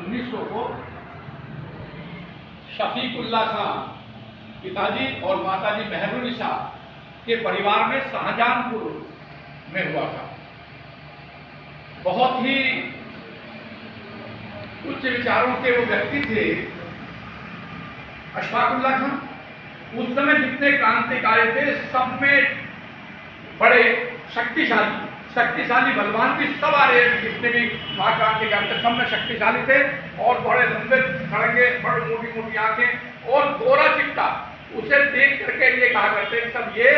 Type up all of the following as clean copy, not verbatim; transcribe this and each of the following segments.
1900 को शफीकुल्ला खां पिताजी और माताजी मेहरुनिसा के परिवार में शाहजहानपुर में हुआ था। बहुत ही उच्च विचारों के वो व्यक्ति थे अशफाकुल्ला खां। उस समय जितने क्रांतिकारी थे सब में बड़े शक्तिशाली बलवान भी सब आ रहे हैं। जितने भी महाक्रांतिकारी थे सब में शक्तिशाली थे और बड़े लंबे खड़गे, बड़े मोटी मोटी आंखें और गोरा चिट्टा। उसे देख करके ये कहा करते थे सब ये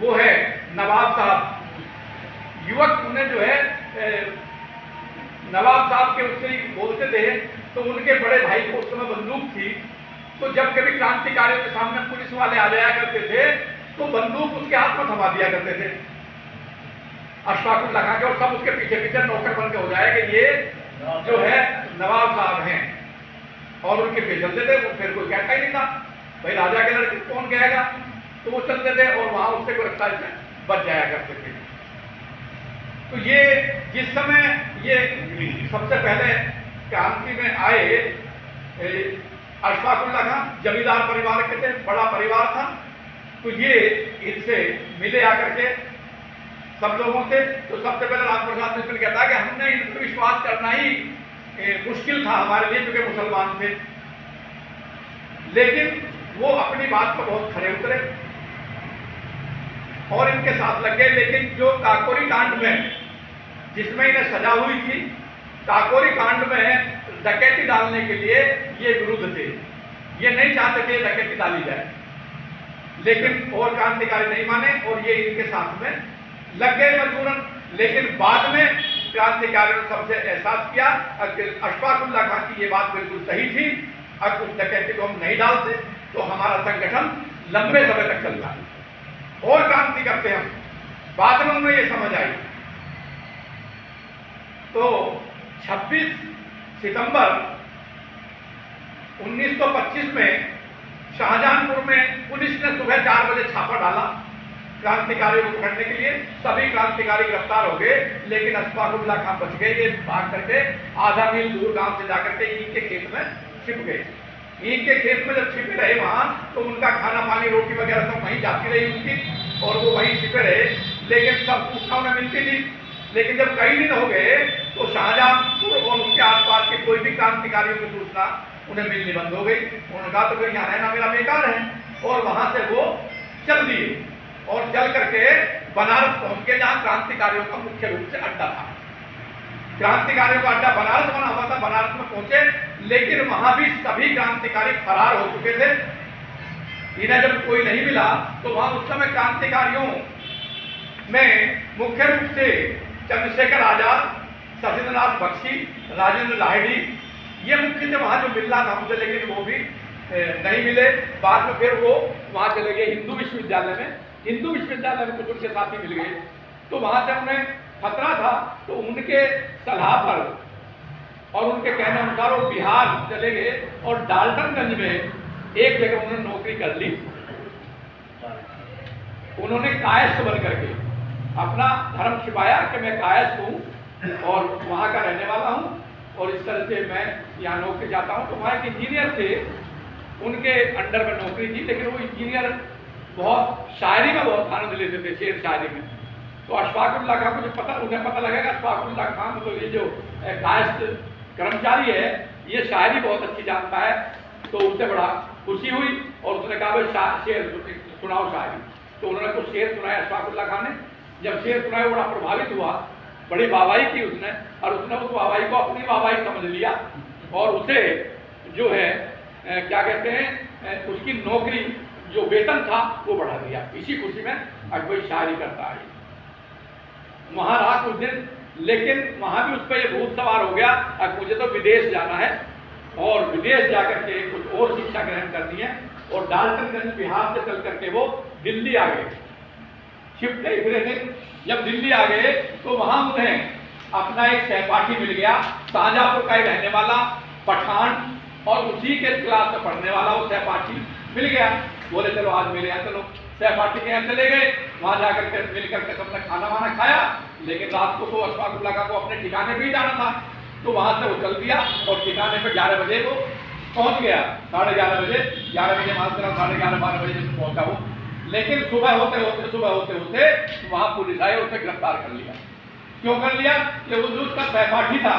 वो है नवाब साहब। युवक उन्हें जो है नवाब साहब के उससे बोलते थे। तो उनके बड़े भाई को उस समय बंदूक थी, तो जब कभी क्रांतिकारियों के सामने पुलिस वाले आ जाया करते थे तो बंदूक उसके हाथ में थमा दिया करते थे अशफाकुल्ला खां के, और सब उसके पीछे पीछे नौकर बन के हो जाए कि ये जो है नवाब साहब हैं, और उनके पीछे चलते थे। वो फिर कोई कहता ही नहीं था, भाई राजा के लड़के कौन कहेगा, तो वो चलते थे और वहां उससे गिरफ्तारी से बच जाया करते थे। तो ये जिस समय ये सबसे पहले क्रांति में आए अशफाकुल्ला खां जमींदार परिवार के थे, बड़ा परिवार था। तो ये इनसे मिले आकर के सब लोगों से। तो सबसे पहले राजप्रसाद मिश्र कहता है कि हमने इन पर विश्वास करना ही मुश्किल था हमारे लिए, क्योंकि मुसलमान थे। लेकिन वो अपनी बात पर बहुत खरे उतरे और इनके साथ लग गए। लेकिन जो काकोरी कांड में जिसमें इन्हें सजा हुई थी, काकोरी कांड में डकैती डालने के लिए ये विरुद्ध थे। ये नहीं चाहते थे डकैती डाली जाए, लेकिन और क्रांतिकारी नहीं माने और ये इनके साथ में लग गए मजबूरन। लेकिन बाद में क्रांतिकारियों ने सबसे एहसास किया अशफाकुल्ला खां की ये बात बिल्कुल सही थी। अगर उस डकैती को हम नहीं डालते तो हमारा संगठन लंबे समय तक चलता है और क्रांति करते हम। बाद में उन्हें ये समझ आई। तो 26 सितंबर 1925 में शाहजहानपुर में पुलिस ने सुबह 4 बजे छापा डाला क्रांतिकारियों को पकड़ने के लिए। सभी क्रांतिकारी गिरफ्तार हो गए, लेकिन अशफाकुल्ला खां बच गए। ये भाग करके आधा मील दूर गांव से जाकर के ईंट के खेत में छिप गए। ईंट के खेत में जब छिपे रहे वहां, तो उनका खाना पानी रोटी वगैरह सब वहीं जाती रही उनकी, और वो वहीं छिपे रहे। लेकिन सब सूचना उन्हें मिलती थी। लेकिन जब कई दिन हो गए तो शाहजहानपुर और उसके आसपास के कोई भी क्रांतिकारियों की सूचना उन्हें मिलनी बंद हो गई। उन्होंने कहा तो फिर यहाँ रहना मेरा बेकार है, और वहां से वो चल दिए और चल करके बनारस पहुंच गए, जहां क्रांतिकारियों का मुख्य रूप से अड्डा था। क्रांतिकारियों का अड्डा बनारस बना हुआ था। बनारस में पहुंचे, लेकिन वहां भी सभी क्रांतिकारी फरार हो चुके थे। इन्हें जब कोई नहीं मिला तो वहां उस समय क्रांतिकारियों में मुख्य रूप से चंद्रशेखर आजाद, सचिंद्रनाथ बख्शी, राजेंद्र लाहिड़ी, ये मुख्य थे वहां जो मिलना था मुझे, लेकिन वो भी नहीं मिले। बाद में फिर वो वहां चले गए हिंदू विश्वविद्यालय में। हिंदू विश्वविद्यालय में कुछ उनके साथी मिल गए, तो वहां से उन्हें खतरा था। तो उनके सलाह पर और उनके कहने अनुसार वो बिहार चले गए और डाल्टनगंज में एक जगह उन्होंने नौकरी कर ली। उन्होंने कायस्थ बन करके अपना धर्म छिपाया कि मैं कायस्थ हूँ और वहाँ का रहने वाला हूँ, और इस तरह से मैं यहाँ नौकरी जाता हूँ। तो वहाँ एक इंजीनियर थे, उनके अंडर में नौकरी थी। लेकिन वो इंजीनियर बहुत शायरी में बहुत आनंद लेते थे, शेर शायरी में। तो अशफाकुल्ला खां को जो उन्हें पता लगेगा अशफाकुल्ला खां तो ये जो कायस्थ कर्मचारी है ये शायरी बहुत अच्छी जानता है, तो उससे बड़ा खुशी हुई और उसने कहा भाई शेर सुनाओ शायरी। तो उन्होंने कुछ शेर सुनाया अशफाकुल्ला खां ने। जब शेर सुनाया बड़ा प्रभावित हुआ, बड़ी वाहवाही की उसने, और उसने उस वाहवाही को अपनी वाहवाही समझ लिया और उसे जो है क्या कहते हैं उसकी नौकरी जो वेतन था वो बढ़ा दिया। इसी खुशी में अकबर शायरी करता है। वहां रहा कुछ दिन, लेकिन वहां भी उस पर यह भूत सवार हो गया अब मुझे तो विदेश जाना है, और विदेश जाकर के कुछ और शिक्षा ग्रहण करनी है। और डाल्टनगंज बिहार से चल करके वो दिल्ली आ गए। छिपते फिरे थे, जब दिल्ली आ गए तो वहां उन्हें अपना एक सहपाठी मिल गया, शाहजहांपुर का ही रहने वाला पठान, और उसी के क्लास में पढ़ने वाला वो सहपाठी मिल गया। बोले चलो आज मेरे यहाँ चलो। सहपाठी के यहाँ चले गए, वहां जाकर के मिल करके सबने खाना वाना खाया। लेकिन रात को तो अशफाकुल्ला खां को अपने ठिकाने पे ही जाना था, तो वहां से वो चल दिया और ठिकाने पे 11 बजे वो पहुंच गया, 11:30 बजे, 11 बजे मान कर 11:30-12 बजे पहुंचा वो। लेकिन सुबह होते होते वहां पुलिस आई और उसे गिरफ्तार कर लिया। क्यों कर लिया? कि वो जो उसका सहपाठी था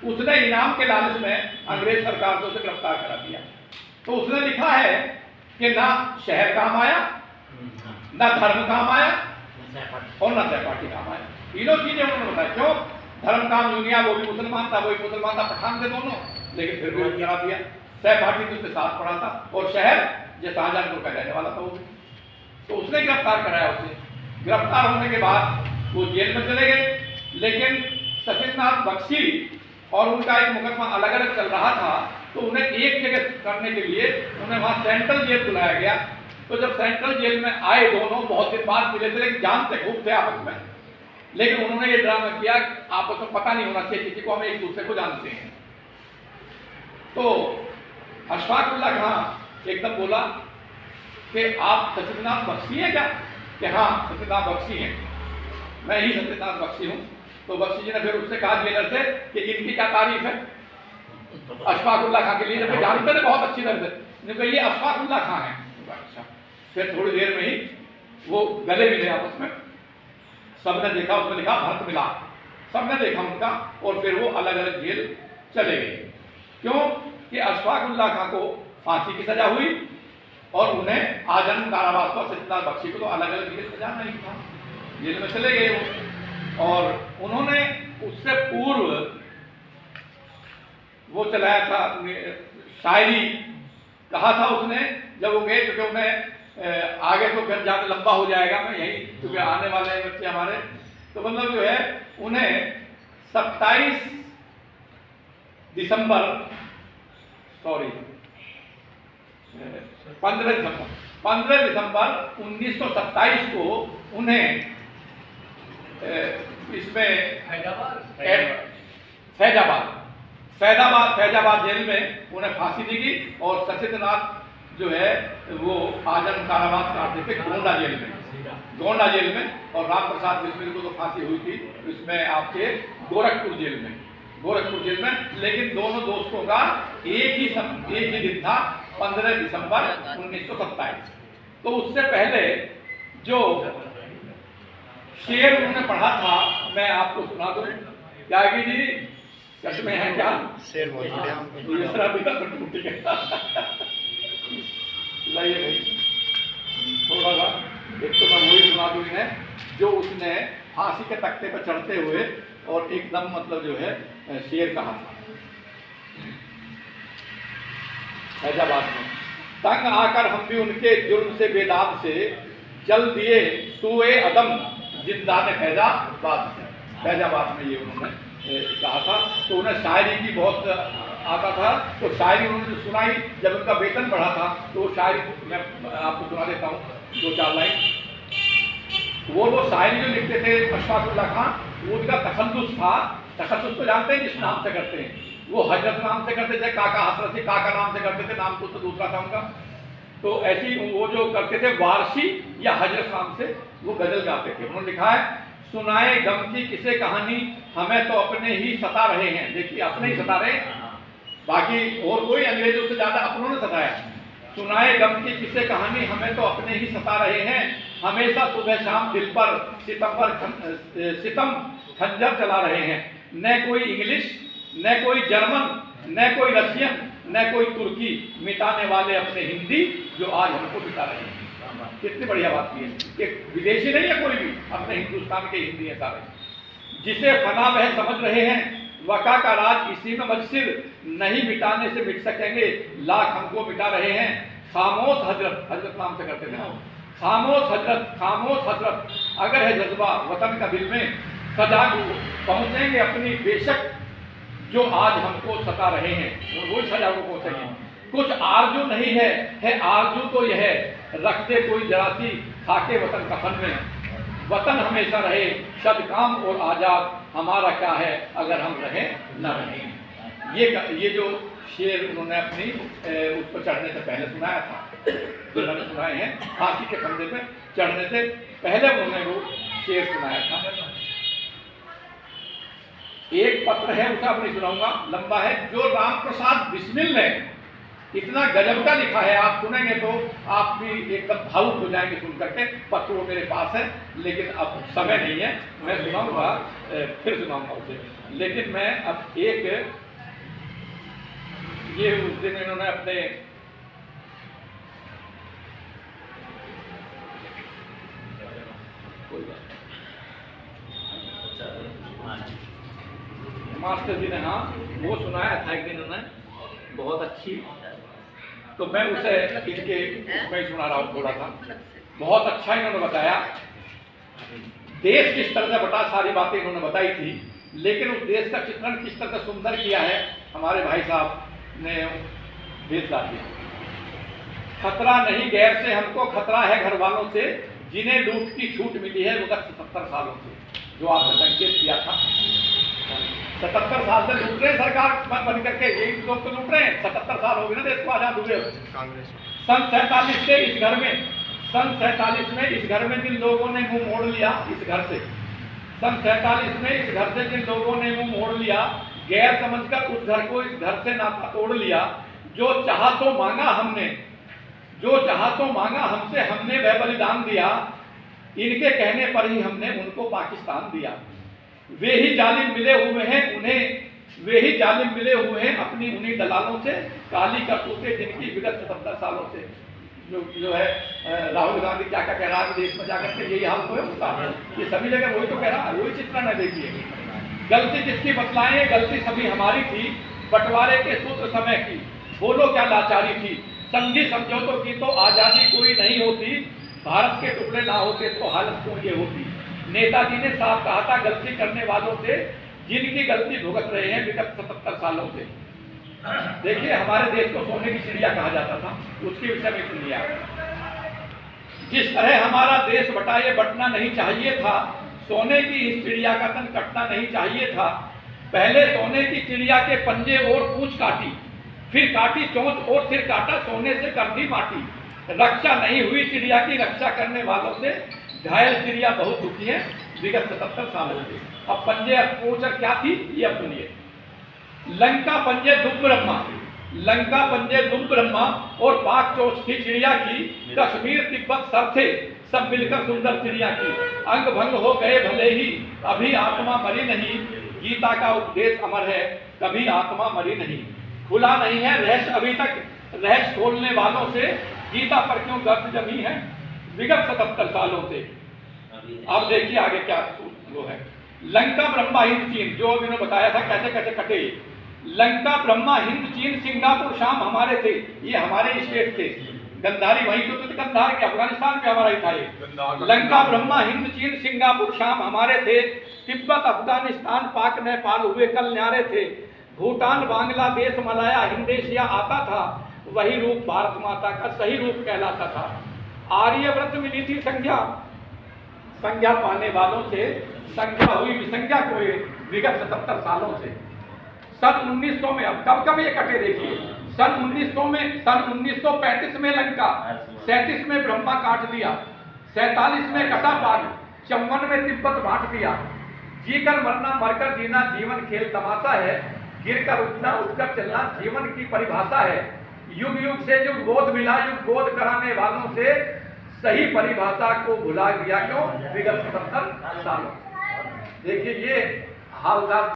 उसने इनाम के लालच में अंग्रेज सरकार से उसे गिरफ्तार करा दिया। तो उसने लिखा है कि ना शहर काम आया, ना धर्म काम आया और ना सहपाठी काम आया। तीनों चीजें उन्होंने बताया। क्यों? धर्म काम यूनिया, वो भी मुसलमान था, पठान थे दोनों, लेकिन फिर भी करा दिया। सहपाठी तो उसके साथ पड़ा था और शहर जो शाहजहानपुर का रहने वाला था वो। तो उसने गिरफ्तार कराया उसे। गिरफ्तार होने के बाद वो जेल में चले गए। लेकिन सचिंद्रनाथ बख्शी और उनका एक मुकदमा अलग अलग चल रहा था, तो उन्हें एक जगह करने के लिए उन्हें वहां सेंट्रल जेल बुलाया गया। तो जब सेंट्रल जेल में आए दोनों बहुत दिन बाद मिले थे, लेकिन जानते खूब थे आपस में, लेकिन उन्होंने ये ड्रामा किया आपस में पता नहीं होना चाहिए किसी को, हम एक दूसरे को जानते हैं। तो अशफाकुल्लाह खां एकदम बोला कि आप सचिंद्रनाथ बख्शी हैं क्या? कि हाँ सचिंद्रनाथ बख्शी हैं, मैं ही सचिंद्रनाथ बख्शी हूँ। तो बख्शी जी ने फिर उससे कहा जेलर से कि इनकी क्या तारीफ है अशफाकुल्लाह खां के लिए, जब जानते थे बहुत अच्छी तरह से, ये अशफाकुल्लाह खां हैं। अच्छा, फिर थोड़ी देर में ही वो गले मिले आपस में, सबने देखा, उसमें लिखा भरत मिला, सबने देखा उनका, और फिर वो अलग अलग जेल चले गए। क्यों? कि अशफाकुल्लाह खां को फांसी की सजा हुई और उन्हें आजन्म कारावास पर, सचिंद्रनाथ बख्शी को तो अलग अलग जेल सजा नहीं था, जेल में चले गए वो। और उन्होंने उससे पूर्व वो चलाया था शायरी, कहा था उसने जब वो गए, क्योंकि उन्हें आगे तो फिर ज़्यादा लंबा हो जाएगा, मैं यही क्योंकि आने वाले हैं बच्चे हमारे, तो मतलब जो है उन्हें 27 दिसंबर 15 दिसंबर 1927 को उन्हें इसमें फैजाबाद जेल में उन्हें फांसी दी गई। और सचिंद्रनाथ जो है वो आजन्म कारावास काटते थे गोंडा जेल में, और राम प्रसाद बिस्मिल को तो फांसी हुई थी इसमें आपके गोरखपुर जेल में। लेकिन दोनों दोस्तों का एक ही दिन था, 15 दिसंबर 1927। तो उससे पहले जो शेर उन्होंने पढ़ा था मैं आपको सुना दूं। त्यागी जी चश्मे हैं क्या? शेर लाइए भाई थोड़ा सा, एक तो मैं वही सुना दूं इन्हें जो उसने फांसी के तख्ते पर चढ़ते हुए और एकदम मतलब जो है शेर कहा था। फैजाबाद में तंग आकर हम भी उनके जुर्म से बेदाग से जल दिए सुए अदम जिंदान फैजाबाद में ये उन्होंने कहा था। तो उन्हें शायरी की बहुत आता था, तो शायरी उन्होंने सुनाई जब उनका वेतन बढ़ा था, तो शायरी मैं आपको सुना देता हूँ 2-4 लाइन। वो शायरी जो लिखते थे अशफाकुल्लाह खां, वो उनका तखल्लुस था। तखल्लुस तो जानते हैं जिस नाम से करते हैं, वो हजरत नाम से करते थे, काका हजरत से काका नाम से करते थे, नाम तो दूसरा था उनका। तो ऐसी वो जो करते थे वारसी या हजरत नाम से वो गजल गाते थे। उन्होंने लिखा है सुनाए गम की किसे कहानी हमें तो अपने ही सता रहे हैं। देखिए अपने ही सता रहे, बाकी और कोई अंग्रेजों से ज्यादा अपनों ने सताया। सुनाए गम की किसे कहानी हमें तो अपने ही सता रहे हैं, हमेशा सुबह शाम दिल पर सितम खंजर चला रहे हैं। न कोई इंग्लिश, न कोई जर्मन, न कोई रशियन, न कोई तुर्की, मिटाने वाले अपने हिंदी जो आज हमको मिटा रहे हैं। कितनी बढ़िया बात की है कि विदेशी नहीं है कोई भी, अपने हिंदुस्तान के हिंदी है सारे। जिसे फना वह समझ रहे हैं, वका का राज इसी में मजसिर, नहीं मिटाने से मिट सकेंगे, लाख हमको मिटा रहे हैं। खामोश हजरत, हजरत नाम से करते थे ना, खामोश हजरत अगर है जज्बा वतन का दिल में, सदा पहुंचेंगे अपनी बेशक जो आज हमको सता रहे हैं, वो सजा को पहुंचेंगे। कुछ आरजू नहीं है आरजू तो यह है, रख दे कोई जरासी खाके वतन कफन में, वतन हमेशा रहे सदकाम और आजाद, हमारा क्या है अगर हम रहे न रहे। ये जो शेर उन्होंने अपनी उस पर चढ़ने से पहले सुनाया था, जो मैंने सुनाए हैं फांसी के फंदे पे चढ़ने से पहले उन्होंने वो शेर सुनाया था। एक पत्र है, उसे अब नहीं सुनाऊंगा, लंबा है, जो राम प्रसाद बिस्मिल ने इतना गजब का लिखा है, आप सुनेंगे तो आप भी एकदम भावुक हो जाएंगे सुन करके। पत्र वो मेरे पास है, लेकिन अब समय नहीं है, मैं सुनाऊंगा, फिर सुनाऊंगा उसे। लेकिन मैं अब एक, ये उस दिन इन्होंने अपने मास्टर जी ने, हाँ, वो सुनाया था एक दिन उन्होंने, बहुत अच्छी, तो मैं उसे इनके मैं सुना रहा हूँ थोड़ा सा। बहुत अच्छा इन्होंने बताया, देश किस तरह से बटा, सारी बातें इन्होंने बताई थी, लेकिन उस देश का चित्रण किस तरह से सुंदर किया है हमारे भाई साहब ने देश ला दिया। खतरा नहीं गैर से, हमको खतरा है घर वालों से, जिन्हें लूट की छूट मिली है विगत 77 सालों से। जो आपने संकेत किया था, 77 साल से लूट रहे सरकार बन करके, यही लोग तो लूट रहे हैं। 77 साल हो गए ना देश को आजाद हुए। सन 47 से इस घर में, सन 47 में इस घर में जिन लोगों ने मुंह मोड़ लिया इस घर से, सन 47 में इस घर से जिन लोगों ने मुंह मोड़ लिया, गैर समझकर उस घर को इस घर से नाता तोड़ लिया, जो चाहा तो मांगा हमने, जो चाहा तो मांगा हमसे, हमने वह बलिदान दिया, इनके कहने पर ही हमने उनको पाकिस्तान दिया। वे ही जालिम मिले हुए हैं उन्हें, वे ही जालिम मिले हुए हैं अपनी उन्हीं दलालों से, काली करतूतें जिनकी विगत 77 सालों से। जो है राहुल गांधी क्या क्या कह रहा है देश में जाकर के, यही हाल तो है उसका, ये सभी जगह वही तो कह रहा है, वही चित्रण है। देखिए, गलती किसकी बतलाएं, गलती सभी हमारी थी, बंटवारे के सूत्र समय की, बोलो क्या लाचारी थी, संधि समझौतों की तो आजादी कोई नहीं होती, भारत के टुकड़े ना होते तो हालत क्यों ये होती। नेताजी ने साफ कहा था गलती करने वालों से, जिनकी गलती भुगत रहे हैं विगत 77 सालों से। देखिए, हमारे देश को सोने की चिड़िया कहा जाता था, उसके विषय में सुनिए आप। जिस तरह हमारा देश बटा, ये बटना नहीं चाहिए था, सोने की इस चिड़िया का तन कटना नहीं चाहिए था। पहले सोने की चिड़िया के पंजे और पूंछ काटी, फिर काटी चोंच और सिर काटा, सोने से कर दी माटी। रक्षा नहीं हुई चिड़िया की, रक्षा करने वालों से, घायल चिड़िया बहुत दुखी है विगत 77 सालों से। अब पंजे पूंछ क्या थी ये अब सुनिए। लंका पंजे दुम ब्रह्मा, लंका पंजे दुम ब्रह्मा, और पाक चोंच थी चिड़िया की, कश्मीर तिब्बत सर थे सब मिलकर सुंदर चिड़िया की। अंग भंग हो गए भले ही, अभी आत्मा मरी नहीं, गीता का उपदेश अमर है, कभी आत्मा मरी नहीं। खुला नहीं है रहस्य अभी तक, रहस्य खोलने वालों से, गीता पर क्यों गर्द जमी है विगत 77 सालों से। अब देखिए आगे क्या वो है। लंका ब्रह्मा हिंद चीन, जो अभी मैंने बताया था कैसे कैसे कटे। लंका ब्रह्मा हिंद चीन सिंगापुर शाम हमारे थे, ये हमारे स्टेट थे। गंधारी वहीं तो गंधार के अफगानिस्तान पे हमारा ही था ये। लंका ब्रह्मा हिंद चीन सिंगापुर शाम हमारे थे, तिब्बत अफगानिस्तान पाक नेपाल हुए कल न्यारे थे। भूटान बांग्लादेश मलाया हिंद एशिया आता था, वही रूप भारत माता का सही रूप कहलाता था। आर्यव्रत मिली थी संज्ञा, संज्ञा पाने वालों से, संज्ञा हुई विसंज्ञा को विगत 77 सालों से। सन 1900 में, अब कब कब ये कटे देखिए। सन 1900 में, सन 1935 में लंका, 37 में ब्रह्मा काट दिया, 47 में कटा पाक, 54 में तिब्बत बांट दिया। जीकर मरना मरकर जीना जीवन खेल तमाशा है, गिरकर उठना उठकर चलना जीवन की परिभाषा है। युग युग से युग बोध मिला, युग बोध कराने वालों से, सही परिभाषा को भुला दिया क्यों विगत 77 सालों। देखिए ये हालदार